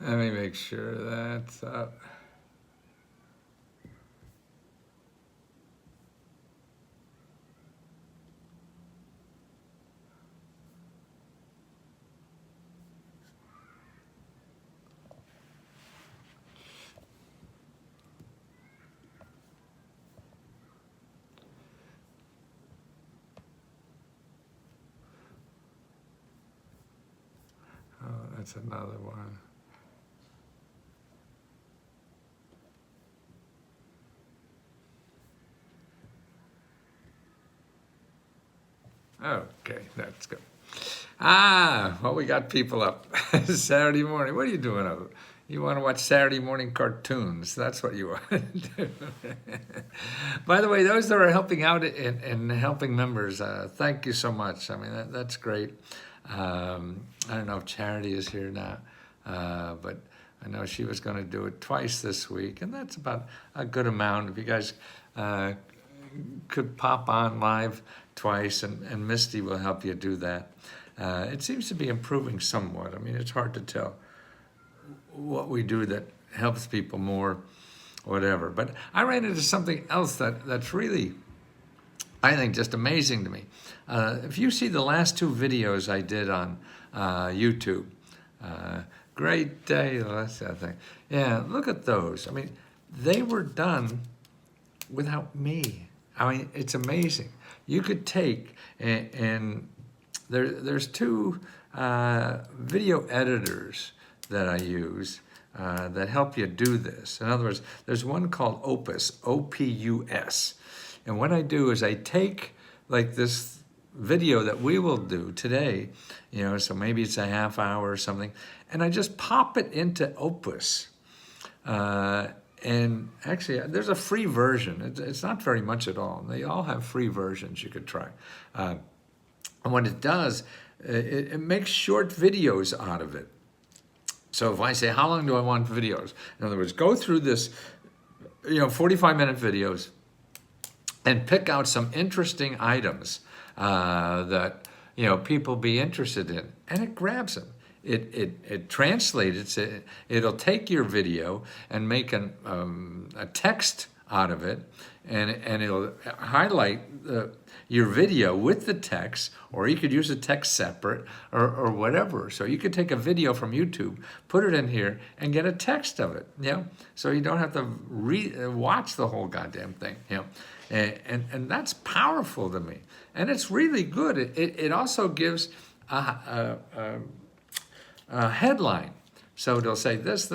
Let me make sure that's up. Oh, that's another one. Okay, that's good. Well, we got people up. Saturday morning. What are you doing up? You want to watch Saturday morning cartoons. That's what you want to do. By the way, those that are helping out and helping members, thank you so much. I mean, that's great. I don't know if Charity is here now, but I know she was going to do it twice this week, and that's about a good amount. If you guys could pop on live twice, and Misty will help you do that. It seems to be improving somewhat. I mean, it's hard to tell what we do that helps people more, whatever. But I ran into something else that's really, I think, just amazing to me. If you see the last two videos I did on YouTube, great day, that's that thing. Yeah, look at those. I mean, they were done without me. I mean, it's amazing. You could take and there's two video editors that I use that help you do this. In other words, there's one called Opus, O-P-U-S. And what I do is I take like this video that we will do today, so maybe it's a half hour or something, and I just pop it into Opus. And actually, there's a free version. It's not very much at all. They all have free versions you could try. And what it does, it makes short videos out of it. So if I say, how long do I want videos? In other words, go through this, 45-minute videos and pick out some interesting items that, people be interested in. And it grabs them. It translates it. It'll take your video and make a text out of it, and it'll highlight your video with the text, or you could use the text separate or whatever. So you could take a video from YouTube, put it in here, and get a text of it. So you don't have to watch the whole goddamn thing. And that's powerful to me, and it's really good. It also gives a headline. So they'll say this,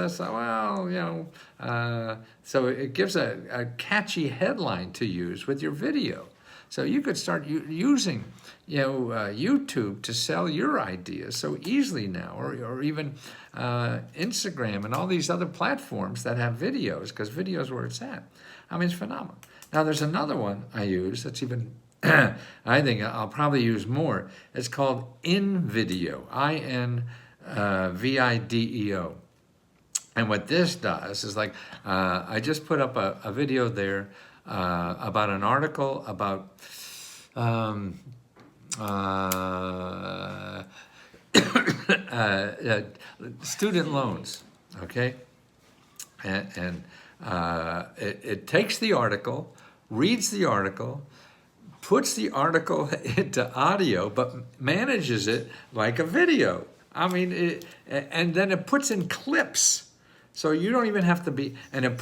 so it gives a catchy headline to use with your video. So you could start using, YouTube to sell your ideas so easily now, or even Instagram and all these other platforms that have videos, because video is where it's at. I mean, it's phenomenal. Now there's another one I use that's even, I think I'll probably use more. It's called InVideo, InVideo. And what this does is I just put up a video there about an article about student loans, okay? And it takes the article, reads the article, puts the article into audio, but manages it like a video. I mean, and then it puts in clips. So you don't even have to be, and it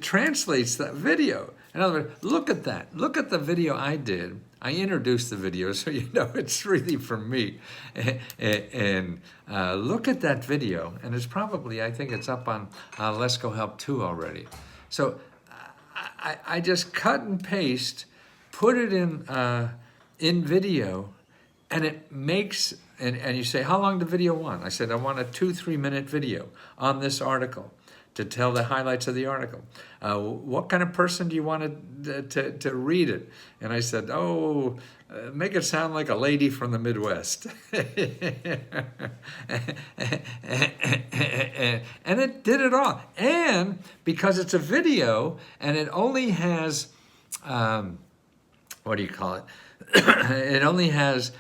translates that video. In other words, look at that. Look at the video I did. I introduced the video so it's really from me. And look at that video. And it's probably, I think it's up on Let's Go Help 2 already. So I just cut and paste, put it in video, and it makes, and you say, how long the video want? I said, I want a 2-3 minute video on this article to tell the highlights of the article. What kind of person do you want to read it? And I said, make it sound like a lady from the Midwest. And it did it all. And because it's a video and it only has, what do you call it? It only has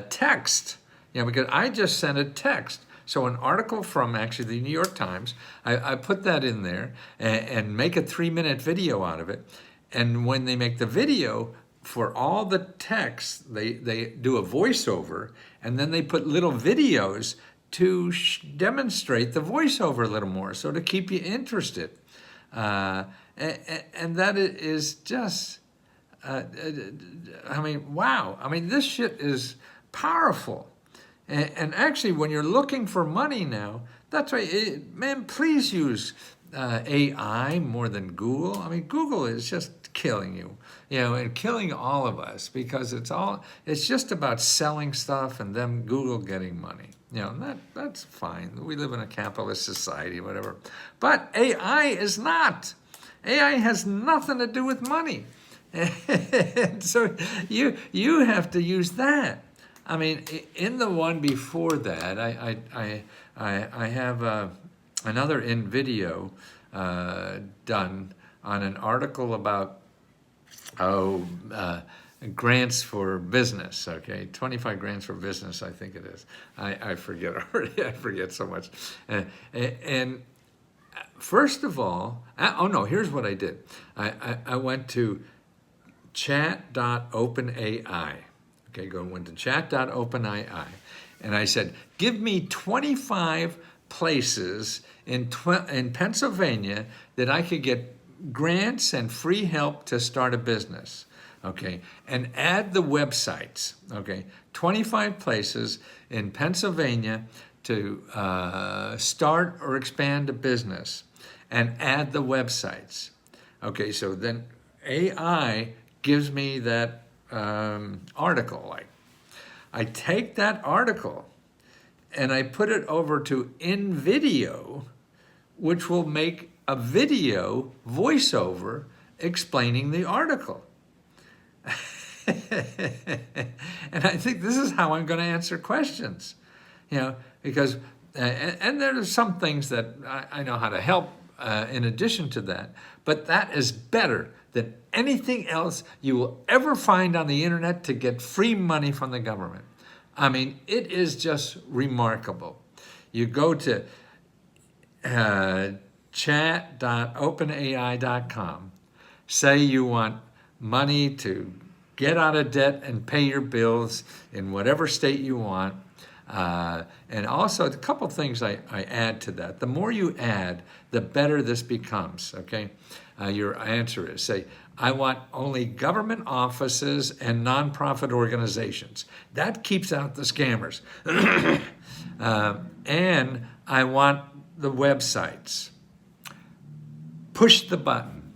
text, because I just sent a text. So an article from actually the New York Times, I put that in there and make a 3-minute video out of it. And when they make the video, for all the text, they do a voiceover, and then they put little videos to demonstrate the voiceover a little more, so to keep you interested. And that is just, I mean, wow. I mean, this shit is powerful. And actually, when you're looking for money now, that's why, man, please use AI more than Google. I mean, Google is just killing you, and killing all of us, because it's just about selling stuff and them Google getting money. And that's fine. We live in a capitalist society, whatever. But AI is not. AI has nothing to do with money. And so you have to use that. I mean, in the one before that, I have another video done on an article about grants for business. Okay, 25 grants for business, I think it is. I forget already. I forget so much. And first of all, here's what I did. I went to chat.openai. Okay, went to chat.openai, and I said, give me 25 places in Pennsylvania that I could get grants and free help to start a business. Okay, and add the websites. Okay, 25 places in Pennsylvania to start or expand a business, and add the websites. Okay, so then AI gives me that article. I take that article and I put it over to InVideo, which will make a video voiceover explaining the article. And I think this is how I'm going to answer questions, because, and there are some things that I know how to help in addition to that, but that is better than anything else you will ever find on the internet to get free money from the government. I mean, it is just remarkable. You go to chat.openai.com, say you want money to get out of debt and pay your bills in whatever state you want. And also, a couple things I add to that. The more you add, the better this becomes, okay? Your answer is, say, I want only government offices and nonprofit organizations. That keeps out the scammers. And I want the websites. Push the button.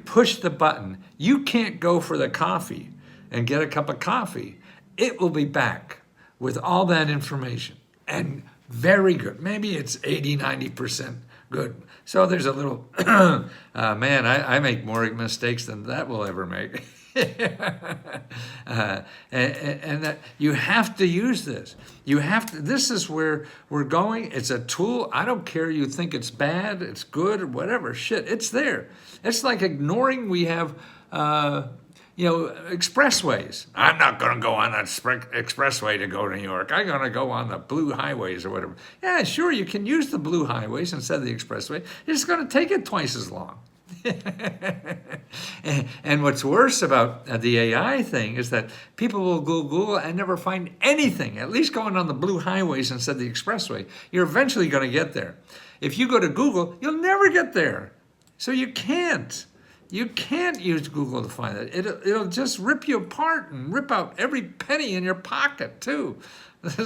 Push the button. You can't go for the coffee and get a cup of coffee. It will be back with all that information, and very good. Maybe it's 80, 90% good. So there's a little, man, I make more mistakes than that will ever make. And that you have to use this. This is where we're going. It's a tool. I don't care you think it's bad, it's good, or whatever. Shit, it's there. It's like ignoring we have, expressways. I'm not going to go on that expressway to go to New York. I'm going to go on the blue highways or whatever. Yeah, sure, you can use the blue highways instead of the expressway. It's going to take it twice as long. And what's worse about the AI thing is that people will Google and never find anything. At least going on the blue highways instead of the expressway, you're eventually going to get there. If you go to Google, you'll never get there. So you can't. You can't use Google to find it. It'll just rip you apart and rip out every penny in your pocket too.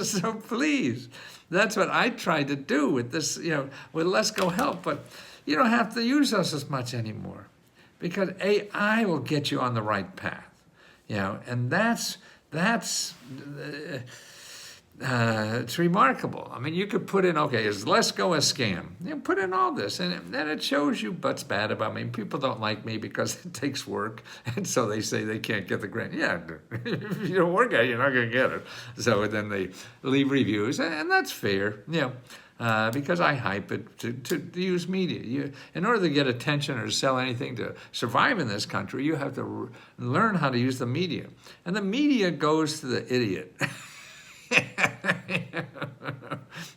So please, that's what I tried to do with this, with Let's Go Help. But you don't have to use us as much anymore, because AI will get you on the right path. And that's it's remarkable. I mean, you could put in, is Let's Go a scam? Put in all this, and then it shows you what's bad about me. People don't like me because it takes work, and so they say they can't get the grant. Yeah, if you don't work at it, you're not going to get it. So then they leave reviews, and that's fair, because I hype it to use media. In order to get attention or to sell anything to survive in this country, you have to learn how to use the media. And the media goes to the idiot.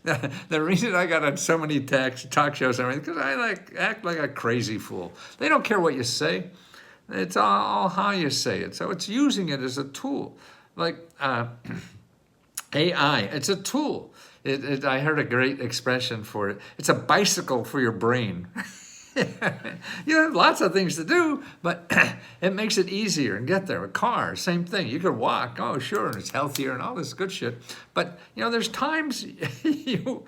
The reason I got on so many talk shows and everything, because I act like a crazy fool. They don't care what you say. It's all how you say it. So it's using it as a tool. Like AI, it's a tool. I heard a great expression for it. It's a bicycle for your brain. You have lots of things to do, but it makes it easier and get there. A car, same thing. You could walk. Oh, sure, and it's healthier and all this good shit. But there's times that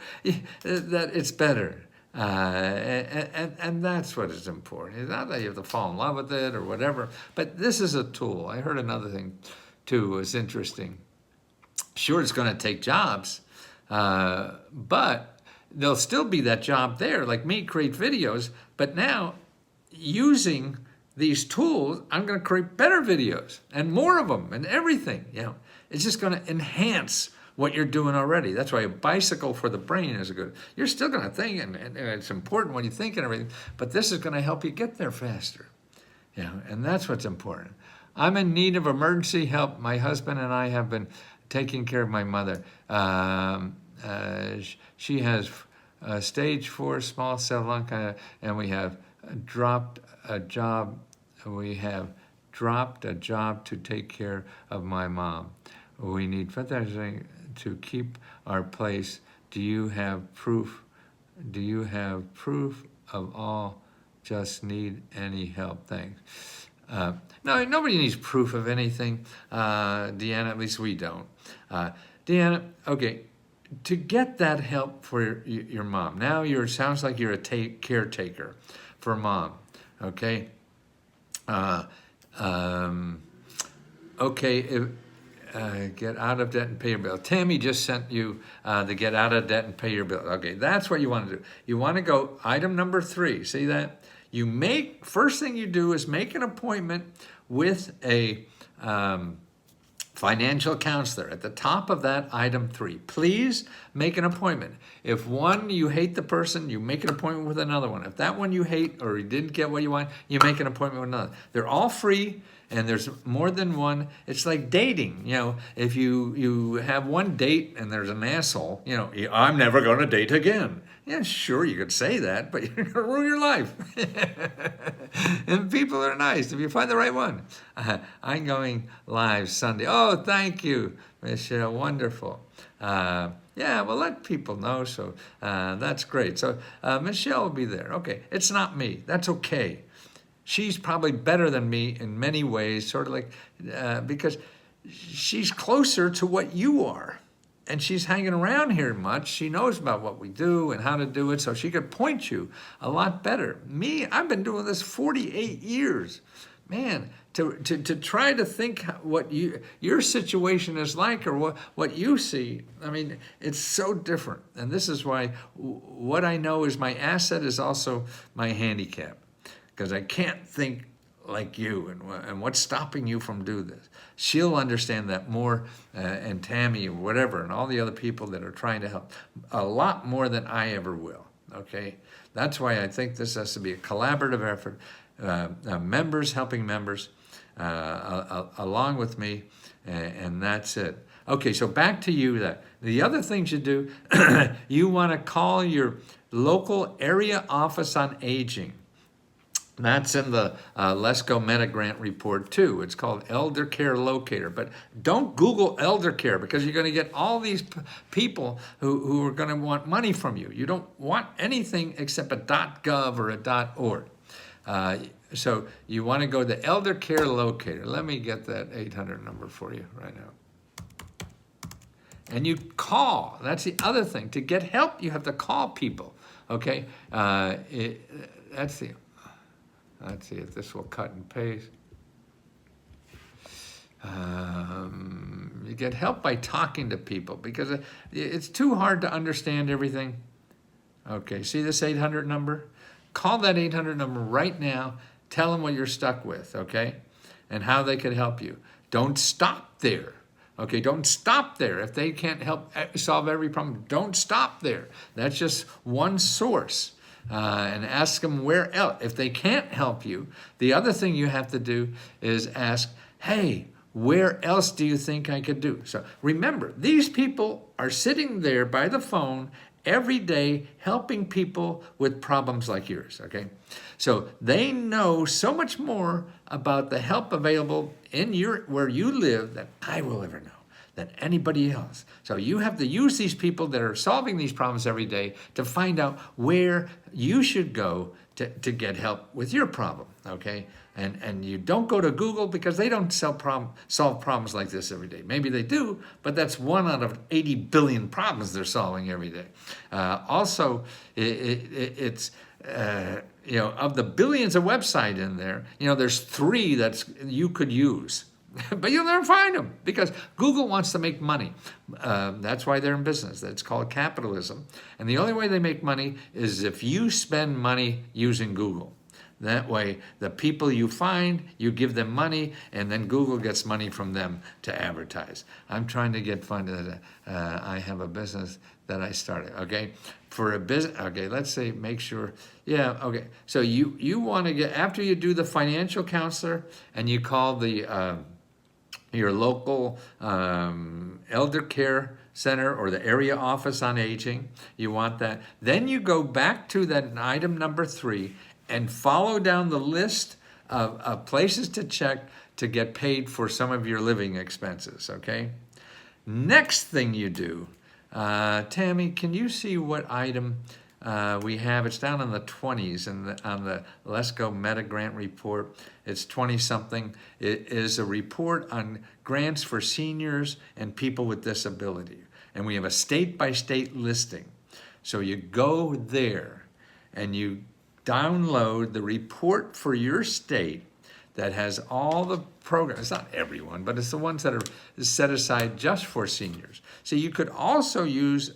it's better, and that's what is important. It's not that you have to fall in love with it or whatever, but this is a tool. I heard another thing too was interesting. Sure, it's going to take jobs, but there'll still be that job there. Like me, create videos, but now using these tools, I'm going to create better videos and more of them and everything. It's just going to enhance what you're doing already. That's why a bicycle for the brain is good. You're still going to think, and it's important when you think and everything, but this is going to help you get there faster. And that's what's important. I'm in need of emergency help. My husband and I have been taking care of my mother. She has stage 4 small cell lung cancer, and we have dropped a job. We have dropped a job to take care of my mom. We need fundraising to keep our place. Do you have proof? Do you have proof of all? Just need any help. Thanks. No, nobody needs proof of anything, Deanna. At least we don't. Deanna, okay. To get that help for your mom. Now sounds like you're a caretaker for mom, okay? Okay, get out of debt and pay your bill. Tammy just sent you the get out of debt and pay your bill. Okay, that's what you want to do. You want to go item number 3. See that? First thing you do is make an appointment with a financial counselor. At the top of that, item 3. Please make an appointment. If one, you hate the person, you make an appointment with another one. If that one you hate or you didn't get what you want, you make an appointment with another. They're all free, and there's more than one. It's like dating. If you have one date and there's an asshole, I'm never going to date again. Yeah, sure, you could say that, but you're going to ruin your life. And people are nice if you find the right one. I'm going live Sunday. Oh, thank you, Michelle. Wonderful. Yeah, well, let people know. So that's great. So Michelle will be there. Okay, it's not me. That's okay. She's probably better than me in many ways, sort of like, because she's closer to what you are. And she's hanging around here much. She knows about what we do and how to do it, so she could point you a lot better. Me, I've been doing this 48 years. Man, to try to think what your situation is like or what you see, I mean, it's so different. And this is why what I know is my asset is also my handicap, because I can't think like you and what's stopping you from doing this. She'll understand that more, and Tammy or whatever, and all the other people that are trying to help a lot more than I ever will. Okay, that's why I think this has to be a collaborative effort. Members helping members along with me, and that's it. Okay, so back to you. The other things you do, you want to call your local area office on aging. That's in the LESCO Meta Grant report too. It's called Elder Care Locator. But don't Google elder care, because you're going to get all these people who are going to want money from you. You don't want anything except a .gov or a .org. So you want to go to the Elder Care Locator. Let me get that 800 number for you right now. And you call. That's the other thing. To get help, you have to call people. Okay? Let's see if this will cut and paste. You get help by talking to people, because it's too hard to understand everything. Okay, see this 800 number? Call that 800 number right now. Tell them what you're stuck with, okay? And how they could help you. Don't stop there. Okay, don't stop there. If they can't help solve every problem, don't stop there. That's just one source. And ask them where else. If they can't help you, the other thing you have to do is ask, hey, Where else do you think I could do? So remember, these people are sitting there by the phone every day helping people with problems like yours, okay? So they know so much more about the help available in where you live than I will ever know, than anybody else. So you have to use these people that are solving these problems every day to find out where you should go to get help with your problem, okay? And you don't go to Google because they don't solve problems like this every day. Maybe they do, but that's 1 out of 80 billion problems they're solving every day. Also, it's of the billions of websites in there, there's 3 that you could use. But you'll never find them because Google wants to make money. That's why they're in business. That's called capitalism. And the only way they make money is if you spend money using Google. That way, the people you find, you give them money, and then Google gets money from them to advertise. I'm trying to get funded. I have a business that I started, okay? For a business, okay, let's say, make sure, yeah, okay. So you want to get, after you do the financial counselor, and you call the your local elder care center or the area office on aging, you want that. Then you go back to that item number 3 and follow down the list of places to check to get paid for some of your living expenses, okay? Next thing you do, Tammy, can you see what item we have? It's down in the 20s on the Let's Go Meta Grant report. It's 20-something. It is a report on grants for seniors and people with disability. And we have a state-by-state listing. So you go there and you download the report for your state that has all the programs. It's not everyone, but it's the ones that are set aside just for seniors. So you could also use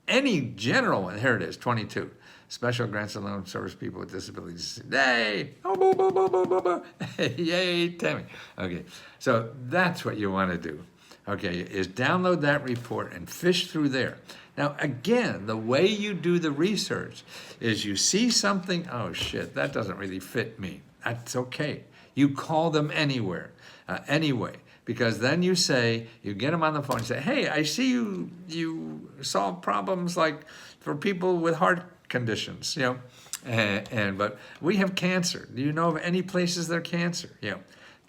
any general one. Here it is, 22. Special grants and loan service people with disabilities. Yay! Oh, boo, boo, boo, boo, boo, boo. Yay, Tammy. Okay, so that's what you want to do. Okay, is download that report and fish through there. Now, again, the way you do the research is you see something, oh shit, that doesn't really fit me. That's okay. You call them anyway, because then you say, you get them on the phone and say, hey, I see you solve problems like for people with heart conditions, but we have cancer. Do you know of any places that are cancer?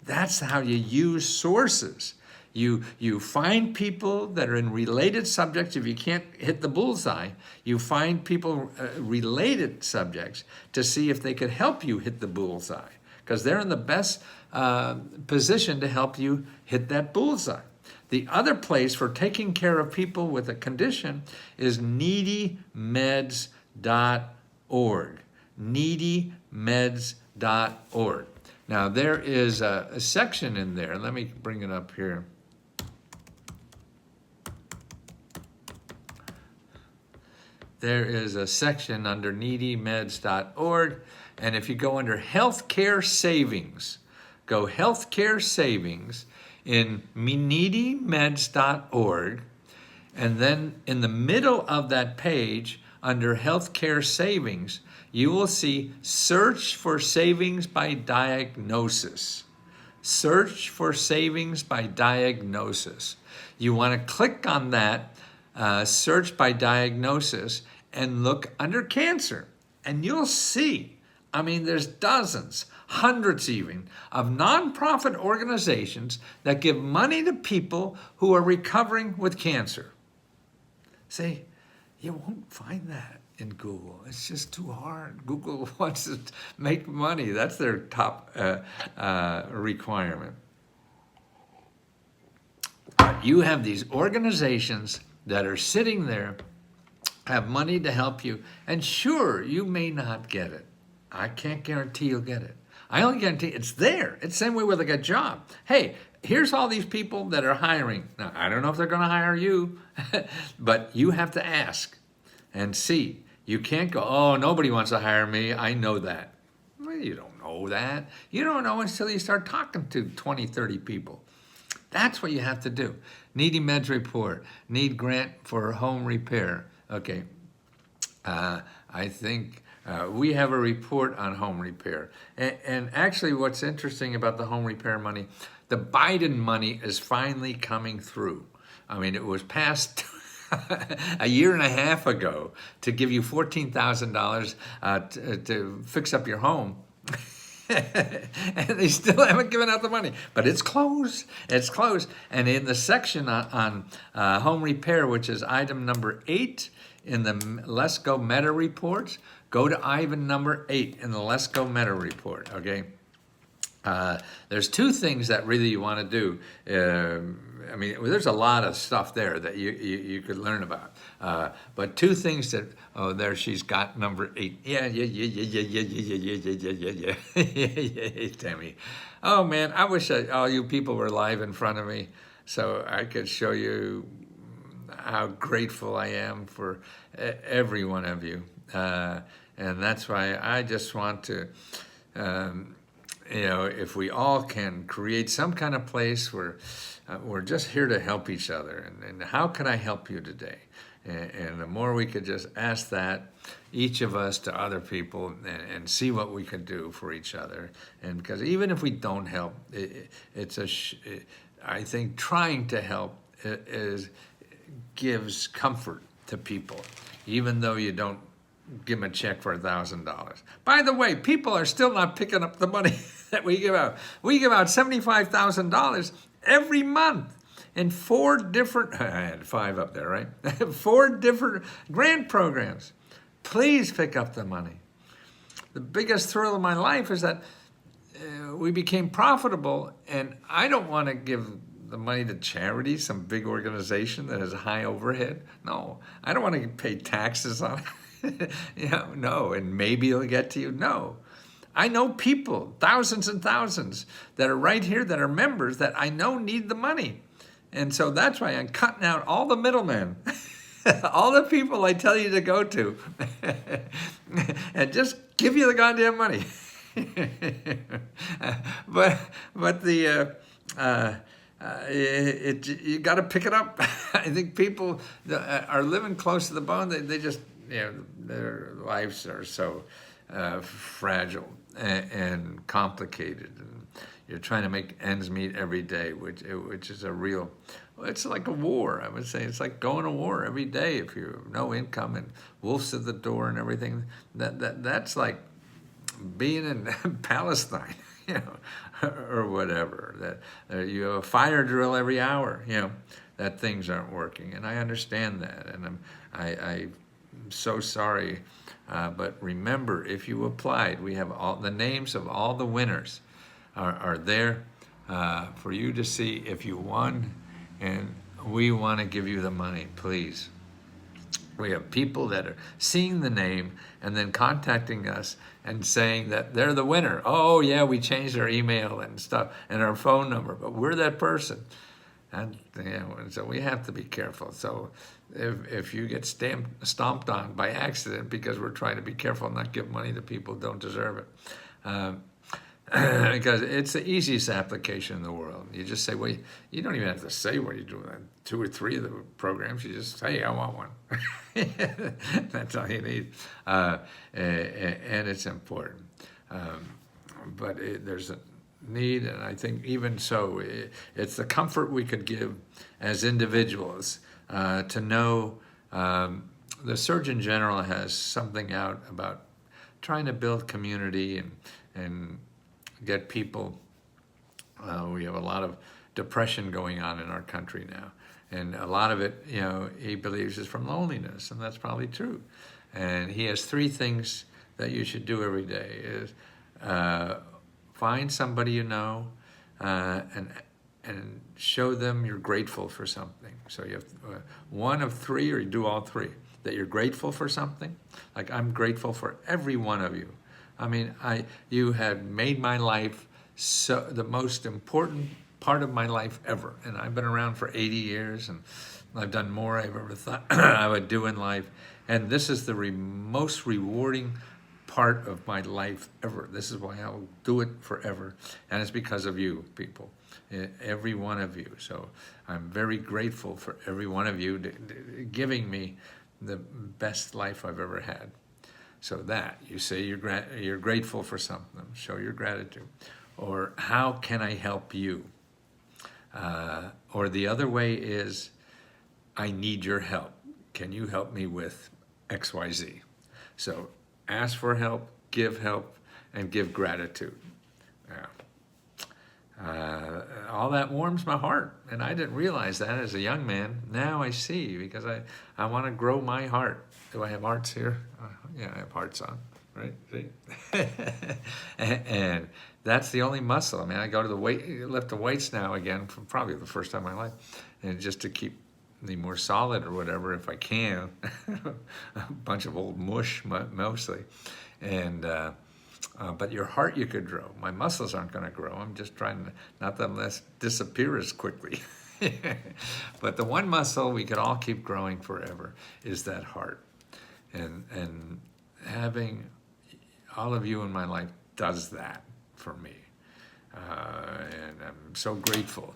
That's how you use sources. You find people that are in related subjects. If you can't hit the bullseye, you find people related subjects to see if they could help you hit the bullseye, because they're in the best position to help you hit that bullseye. The other place for taking care of people with a condition is needymeds.org. needymeds.org. Now, there is a section in there. Let me bring it up here. There is a section under needymeds.org, and if you go under healthcare savings, go healthcare savings in needymeds.org, and then in the middle of that page under healthcare savings, you will see search for savings by diagnosis. Search for savings by diagnosis. You want to click on that search by diagnosis and look under cancer, and you'll see, there's dozens, hundreds even, of nonprofit organizations that give money to people who are recovering with cancer. See, you won't find that in Google. It's just too hard. Google wants to make money. That's their top requirement. But you have these organizations that are sitting there, have money to help you, and sure, you may not get it. I can't guarantee you'll get it. I only guarantee it's there. It's the same way with like a job. Hey, here's all these people that are hiring. Now, I don't know if they're going to hire you, but you have to ask and see. You can't go, oh, nobody wants to hire me. I know that. Well, you don't know that. You don't know until you start talking to 20, 30 people. That's what you have to do. Needy Meds report. Need grant for home repair. Okay. I think We have a report on home repair. And actually, what's interesting about the home repair money, the Biden money is finally coming through. I mean, it was passed a year and a half ago to give you $14,000 to fix up your home. And they still haven't given out the money, but it's closed. It's closed. And in the section on home repair, which is item number 8 in the Let's Go Meta report, go to item number 8 in the Let's Go Meta report. Okay. There's 2 things that really you want to do. I mean, there's a lot of stuff there that you could learn about. But 2 things that, oh, there she's got number 8. Yeah, Tammy. Oh man, I wish all you people were live in front of me so I could show you how grateful I am for every one of you. And that's why I just want to, if we all can create some kind of place where we're just here to help each other. And how can I help you today? And the more we could just ask that, each of us to other people, and see what we can do for each other. And because even if we don't help, I think trying to help gives comfort to people, even though you don't give them a check for $1,000. By the way, people are still not picking up the money that we give out. We give out $75,000 every month in 4 different, I had 5 up there, right? 4 different grant programs. Please pick up the money. The biggest thrill of my life is that we became profitable, and I don't want to give the money to charity, some big organization that has a high overhead. No, I don't want to pay taxes on it. No, and maybe it'll get to you. No. I know people, thousands and thousands, that are right here that are members that I know need the money. And so that's why I'm cutting out all the middlemen, all the people I tell you to go to, and just give you the goddamn money. but the you got to pick it up. I think people are living close to the bone. They just, their lives are so fragile and complicated, and you're trying to make ends meet every day, which is a real. It's like a war. I would say it's like going to war every day if you have no income and wolves at the door and everything. That's like being in Palestine, or whatever. That you have a fire drill every hour, that things aren't working, and I understand that, and I'm so sorry, but remember, if you applied, we have all the names of all the winners are there for you to see if you won, and we want to give you the money, please. We have people that are seeing the name and then contacting us and saying that they're the winner. Oh yeah, we changed our email and stuff and our phone number, but we're that person. And so we have to be careful. So if you get stomped on by accident because we're trying to be careful and not give money to people who don't deserve it, because it's the easiest application in the world. You just say, well, you don't even have to say what you're doing. 2 or 3 of the programs, you just say, hey, I want one. That's all you need. And it's important. But there's a need, and I think even so, it's the comfort we could give as individuals to know the Surgeon General has something out about trying to build community and get people. We have a lot of depression going on in our country now, and a lot of it, he believes is from loneliness, and that's probably true. And he has 3 things that you should do every day: is find somebody you know, and show them you're grateful for something. So you have one of 3, or you do all 3. That you're grateful for something. Like, I'm grateful for every one of you. I mean, you have made my life so the most important part of my life ever. And I've been around for 80 years, and I've done more I've ever thought I would do in life. And this is the most rewarding part of my life ever. This is why I will do it forever. And it's because of you, people, every one of you. So I'm very grateful for every one of you giving me the best life I've ever had. So that you say you're grateful for something, show your gratitude. Or how can I help you? Or the other way is, I need your help. Can you help me with XYZ? So ask for help, and give gratitude. All that warms my heart, and I didn't realize that as a young man. Now I see, because I want to grow my heart. Do I have hearts here? Yeah, I have hearts on, right? See? and that's the only muscle. I mean, I go to lift the weights now again, for probably the first time in my life, and just to keep me more solid or whatever, if I can. A bunch of old mush mostly, and. But your heart you could grow. My muscles aren't going to grow. I'm just trying to not let them disappear as quickly. But the one muscle we could all keep growing forever is that heart. And having all of you in my life does that for me. And I'm so grateful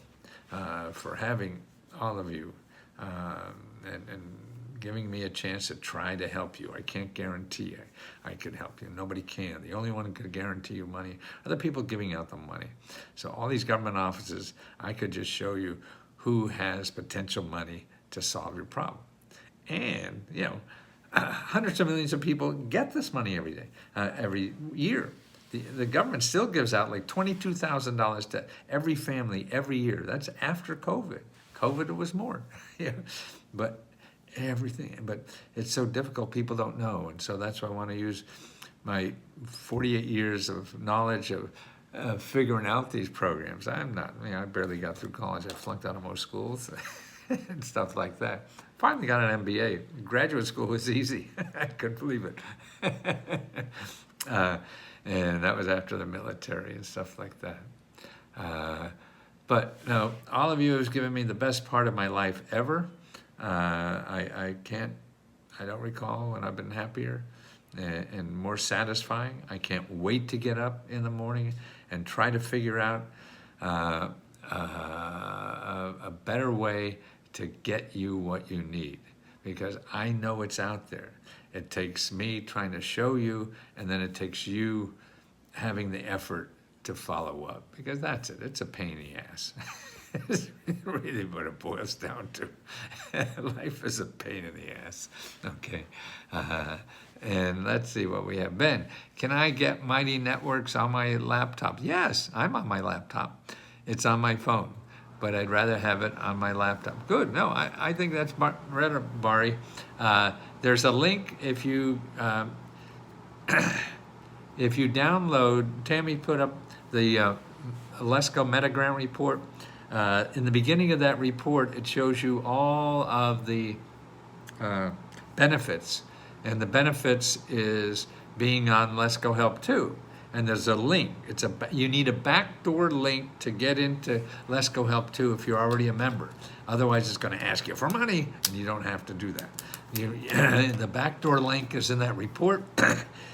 for having all of you and giving me a chance to try to help you. I can't guarantee I could help you. Nobody can. The only one who could guarantee you money are the people giving out the money. So all these government offices, I could just show you who has potential money to solve your problem. And, hundreds of millions of people get this money every year. The government still gives out like $22,000 to every family every year. That's after COVID. COVID, it was more. But everything, but it's so difficult, people don't know, and so that's why I want to use my 48 years of knowledge of figuring out these programs. I barely got through college. I flunked out of most schools and stuff like that. Finally got an MBA. Graduate school was easy. I couldn't believe it. And that was after the military and stuff like that. But no, all of you have given me the best part of my life ever. I don't recall when I've been happier and more satisfying. I can't wait to get up in the morning and try to figure out a better way to get you what you need, because I know it's out there. It takes me trying to show you, and then it takes you having the effort to follow up, because that's it. It's a pain in the ass. It's really what it boils down to. Life is a pain in the ass. Okay. And let's see what we have. Ben, can I get Mighty Networks on my laptop? Yes, I'm on my laptop. It's on my phone, but I'd rather have it on my laptop. Good. No, I think that's right, Barry. There's a link if you download. Tammy put up the Lesko Metagrant report. In the beginning of that report, it shows you all of the benefits, and the benefits is being on Let's Go Help Too. And there's a link. You need a backdoor link to get into Let's Go Help Too if you're already a member. Otherwise, it's going to ask you for money, and you don't have to do that. The backdoor link is in that report.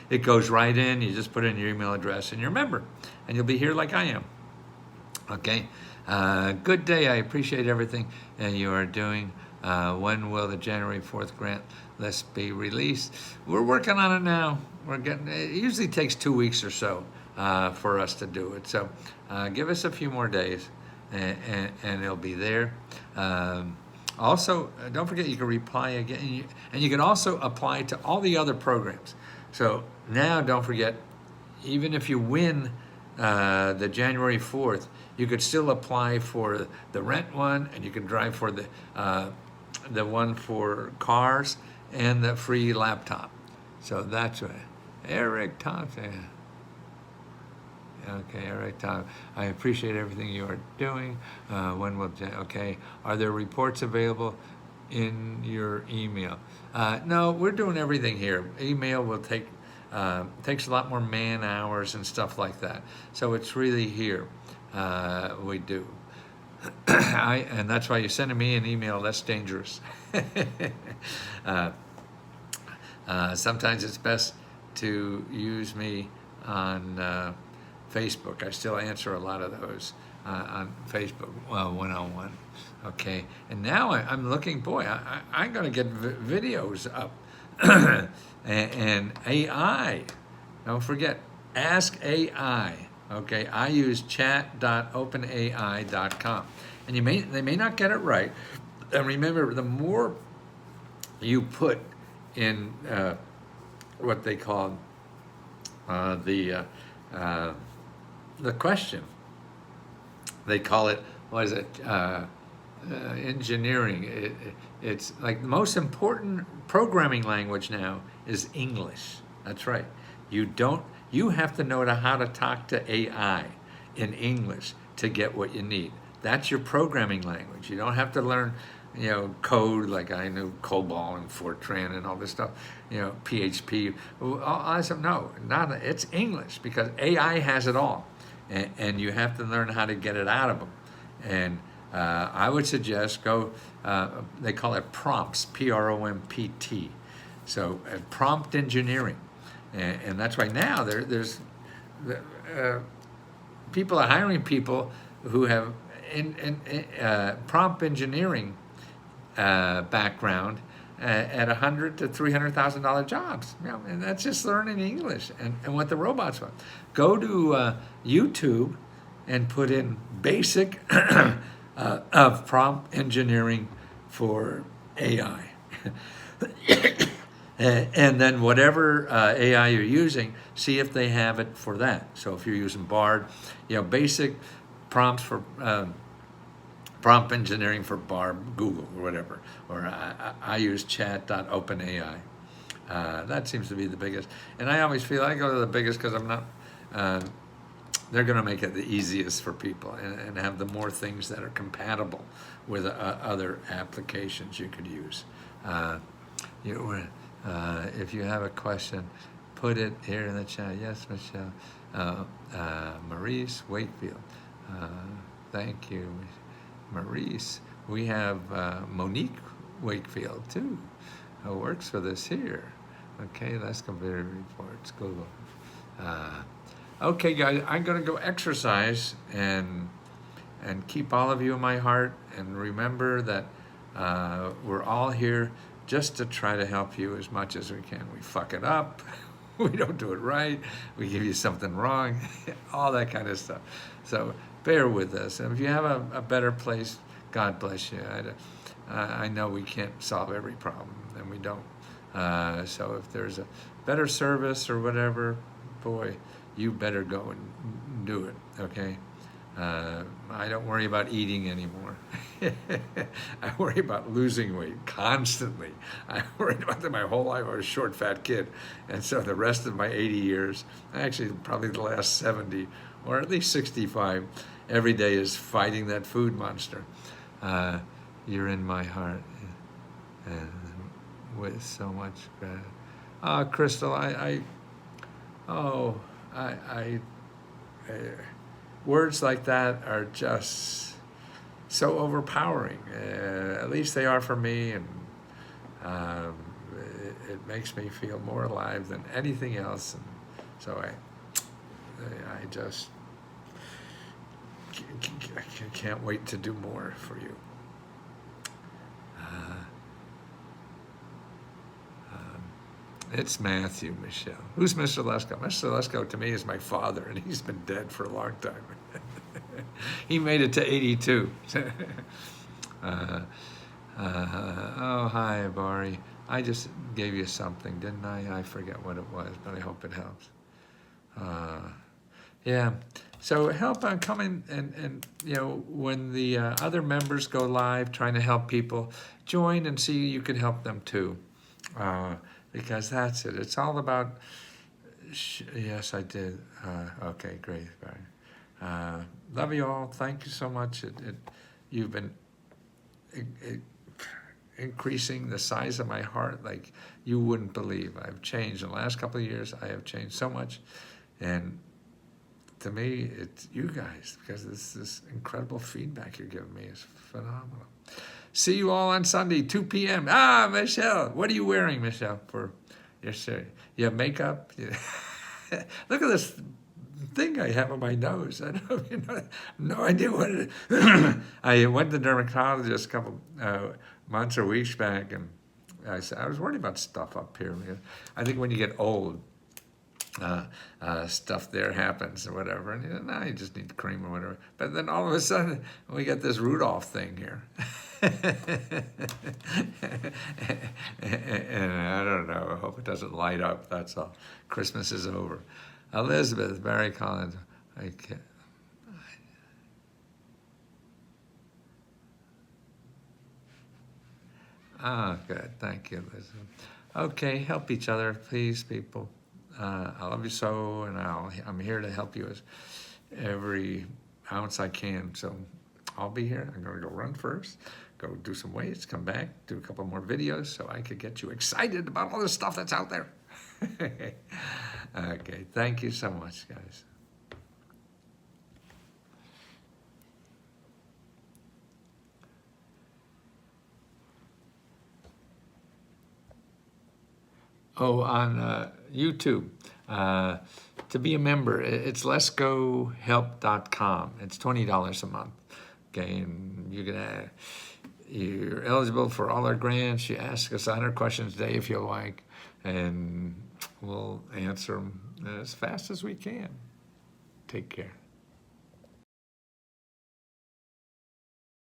It goes right in. You just put in your email address, and you're a member, and you'll be here like I am. Okay. Good day. I appreciate everything you are doing. When will the January 4th grant list be released? We're working on it now. It usually takes 2 weeks or so for us to do it. So give us a few more days, and it'll be there. Also, don't forget you can reply again, and you can also apply to all the other programs. So now, don't forget, even if you win the January 4th, you could still apply for the rent one, and you can drive for the one for cars and the free laptop. So that's right. Eric Thompson. Okay, Eric Thompson. I appreciate everything you are doing. When will, okay, are there reports available in your email? No, we're doing everything here. Email will takes a lot more man hours and stuff like that. So it's really here. We do. And that's why you're sending me an email. That's dangerous. Sometimes it's best to use me on Facebook. I still answer a lot of those on Facebook, one-on-one. Okay, and now I'm looking, boy, I'm going to get videos up And AI, don't forget, ask AI. Okay, I use chat.openai.com, and they may not get it right. And remember, the more you put in what they call uh, the uh, uh, the question, they call it, what is it? Engineering. It's like the most important programming language now is English. That's right. You have to know how to talk to AI in English to get what you need. That's your programming language. You don't have to learn, code like I knew COBOL and Fortran and all this stuff, PHP. I said, no, it's English because AI has it all. And you have to learn how to get it out of them. And I would suggest they call it prompts, PROMPT. So prompt engineering. And that's why now there's people are hiring people who have prompt engineering background at $100,000 to $300,000 jobs. And that's just learning English and what the robots want. Go to YouTube and put in basic of prompt engineering for AI. And then whatever AI you're using, see if they have it for that. So if you're using Bard, basic prompts for prompt engineering for Bard, Google, or whatever. Or I use chat.openai. That seems to be the biggest. And I always feel I go to the biggest because I'm not, they're going to make it the easiest for people and have the more things that are compatible with other applications you could use. If you have a question, put it here in the chat. Yes, Michelle. Maurice Wakefield. Thank you, Maurice. We have Monique Wakefield, too, who works with us here. Okay, let's compare reports. Google. Okay, guys, I'm going to go exercise and keep all of you in my heart. And remember that we're all here just to try to help you as much as we can. We fuck it up. We don't do it right. We give you something wrong. All that kind of stuff. So bear with us. And if you have a better place, God bless you. I know we can't solve every problem, and we don't. So if there's a better service or whatever, boy, you better go and do it, okay? I don't worry about eating anymore. I worry about losing weight constantly. I worried about that my whole life. I was a short, fat kid. And so the rest of my 80 years, actually probably the last 70, or at least 65, every day is fighting that food monster. You're in my heart. And with so much gratitude. Crystal, words like that are just so overpowering. At least they are for me, and it makes me feel more alive than anything else. And so I just can't wait to do more for you. It's Matthew, Michelle. Who's Mr. Lesko? Mr. Lesko to me is my father, and he's been dead for a long time. He made it to 82. Oh, hi, Bari. I just gave you something, didn't I? I forget what it was, but I hope it helps. Yeah. So help on coming and when the other members go live trying to help people, join and see you can help them too. Because that's it. It's all about, yes, I did. Okay, great. Love you all. Thank you so much. You've been increasing the size of my heart like you wouldn't believe. I've changed. In the last couple of years, I have changed so much. And to me, it's you guys, because this incredible feedback you're giving me is phenomenal. See you all on Sunday, 2 p.m. Michelle, what are you wearing, Michelle, for your shirt? You have makeup? Look at this thing I have on my nose. I don't know if you know, no idea what it is. I went to the dermatologist a couple months or weeks back, and I was worried about stuff up here. I think when you get old, stuff there happens or whatever, and you just need cream or whatever. But then all of a sudden, we get this Rudolph thing here. And I don't know, I hope it doesn't light up, that's all. Christmas is over. Elizabeth, Barry Collins, I can't. Ah, good, thank you, Elizabeth. Okay, help each other, please, people. I love you so, and I'm here to help you as every ounce I can. So I'll be here. I'm going to go run first, go do some weights, come back, do a couple more videos so I could get you excited about all the stuff that's out there. Okay, thank you so much, guys. Oh, on YouTube, to be a member, it's letsgohelp.com. It's $20 a month. Okay, and you're eligible for all our grants. You ask us 100 questions a day if you like, and we'll answer them as fast as we can. Take care.